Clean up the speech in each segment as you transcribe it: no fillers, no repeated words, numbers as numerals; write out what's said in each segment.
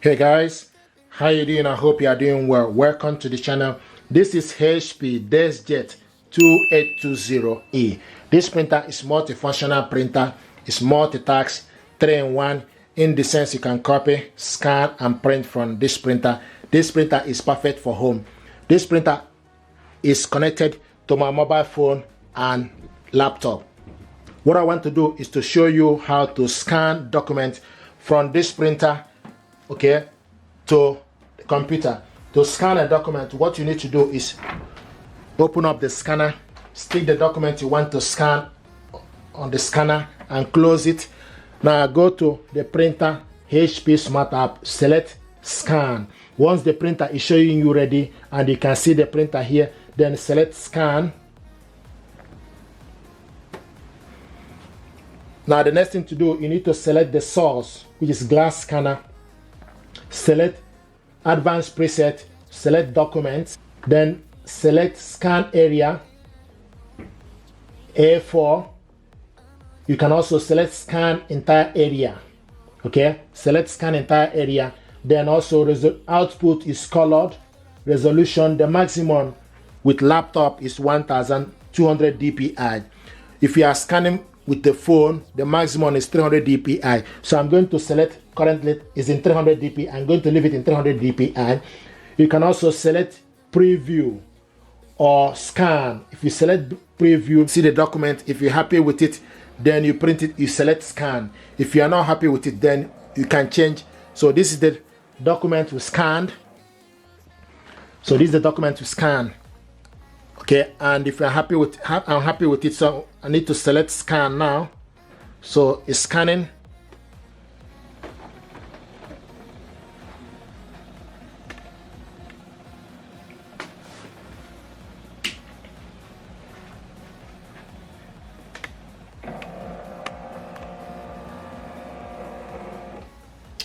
Hey guys, how you doing? I hope you are doing well. Welcome to the channel. This is HP Deskjet 2820e. This printer is multifunctional printer. It's multitask, 3-in-1, in the sense you can copy, scan and print from this printer. This printer is perfect for home. This printer is connected to my mobile phone and laptop. What I want to do is to show you how to scan documents from this printer, okay, to the computer. To scan a document, what you need to do is open up the scanner, stick the document you want to scan on the scanner and close it. Now go to the printer, HP Smart app, select scan. Once the printer is showing you ready and you can see the printer here, then select scan. Now the next thing to do, you need to select the source, which is glass scanner. Select advanced preset, select documents, then select scan area A4. You can also select scan entire area. Okay, select scan entire area. Then also output is colored. Resolution, the maximum with laptop is 1200 dpi. If you are scanning with the phone, the maximum is 300 dpi. So I'm going to select, currently is in 300 dpi. I'm going to leave it in 300 dpi. You can also select preview or scan. If you select preview, see the document. If you're happy with it, then you print it, you select scan. If you are not happy with it, then you can change. So this is the document we scanned. So this is the document we scanned. Okay, and if you're happy with, I'm happy with it, so I need to select scan now. So it's scanning.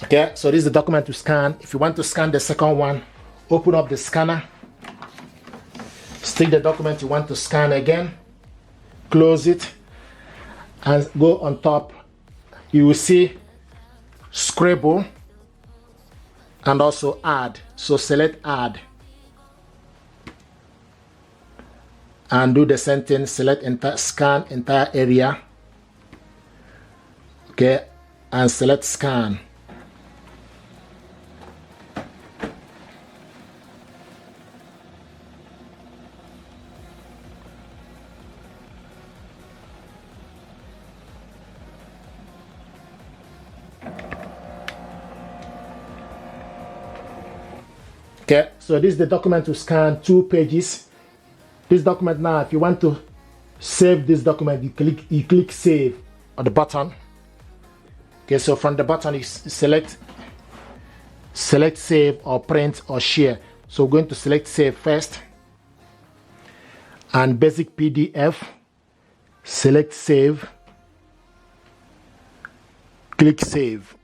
Okay, so this is the document to scan. If you want to scan the second one, open up the scanner, stick the document you want to scan again, close it, and go on top. You will see scribble and also add. So select add and do the same thing. Select scan entire area, okay, and select scan. Okay, so this is the document to scan, 2 pages. This document now, if you want to save this document, you click save on the button. Okay, so from the button you select save or print or share. So we're going to select save first. And basic PDF, select save, click save.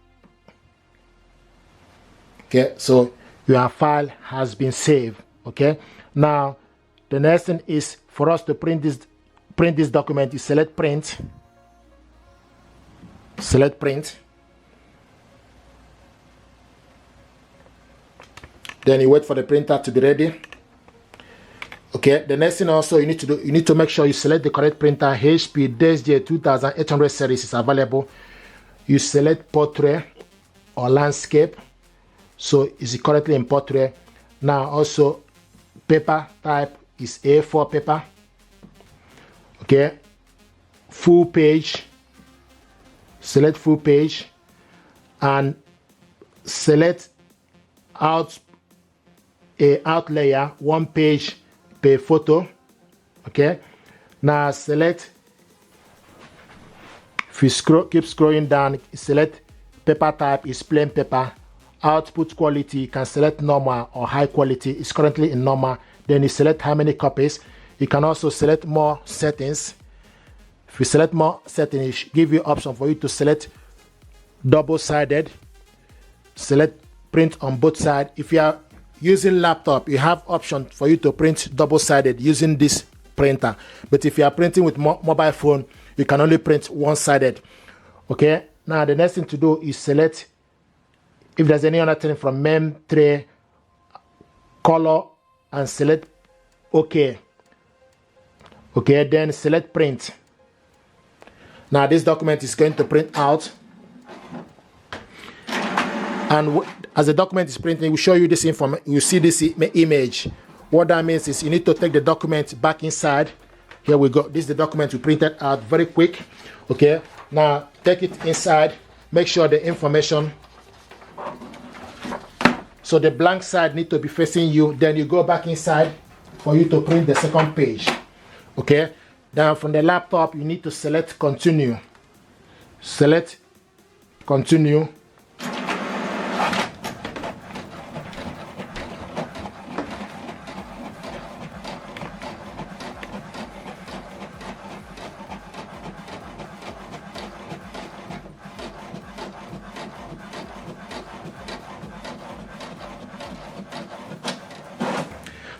Okay, so your file has been saved. Okay, now the next thing is for us to print this document. You select print, then you wait for the printer to be ready. Okay, the next thing also you need to do, you need to make sure you select the correct printer. HP Deskjet 2800 series is available. You select portrait or landscape. So is it currently in portrait? Now also paper type is A4 paper. Okay, full page, select full page and select out layer, 1 page per photo. Okay, now select, if you keep scrolling down, select paper type is plain paper. Output quality, you can select normal or high quality. It's currently in normal. Then you select how many copies. You can also select more settings. If you select more settings, it give you option for you to select double-sided, select print on both sides. If you are using laptop, you have option for you to print double-sided using this printer. But if you are printing with mobile phone, you can only print one-sided. Okay, now the next thing to do is select if there's any other thing from mem3, color, and select OK. Okay, then select print. Now this document is going to print out, and as the document is printing, we show you this information. You see this image. What that means is you need to take the document back inside. Here we go. This is the document we printed out. Very quick. Okay, now take it inside. Make sure the information, so the blank side need to be facing you. Then you go back inside for you to print the second page. Okay, now from the laptop you need to select continue. Select continue.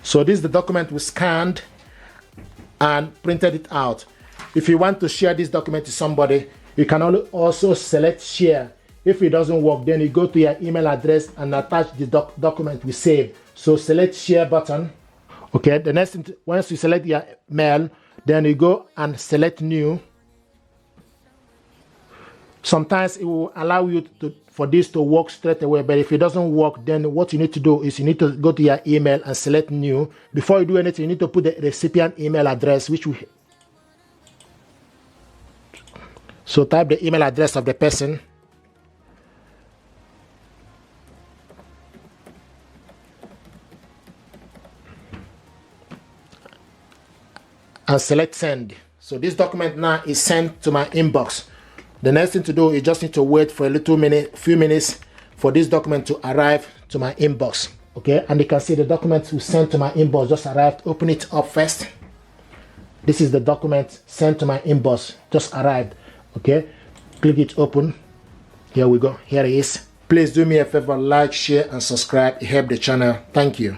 So this is the document we scanned and printed it out. If you want to share this document to somebody, you can also select share. If it doesn't work, then you go to your email address and attach the document we saved. So select share button. Okay, the next thing, once you select your mail, then you go and select new. Sometimes it will allow you for this to work straight away, but if it doesn't work, then what you need to do is you need to go to your email and select new. Before you do anything, you need to put the recipient email address, so type the email address of the person. And select send. So this document now is sent to my inbox. The next thing to do is just need to wait for few minutes for this document to arrive to my inbox. Okay, and you can see the document we sent to my inbox just arrived. Open it up first. This is the document sent to my inbox, just arrived. Okay, click it open. Here we go. Here it is. Please do me a favor, like, share, and subscribe. It helps the channel. Thank you.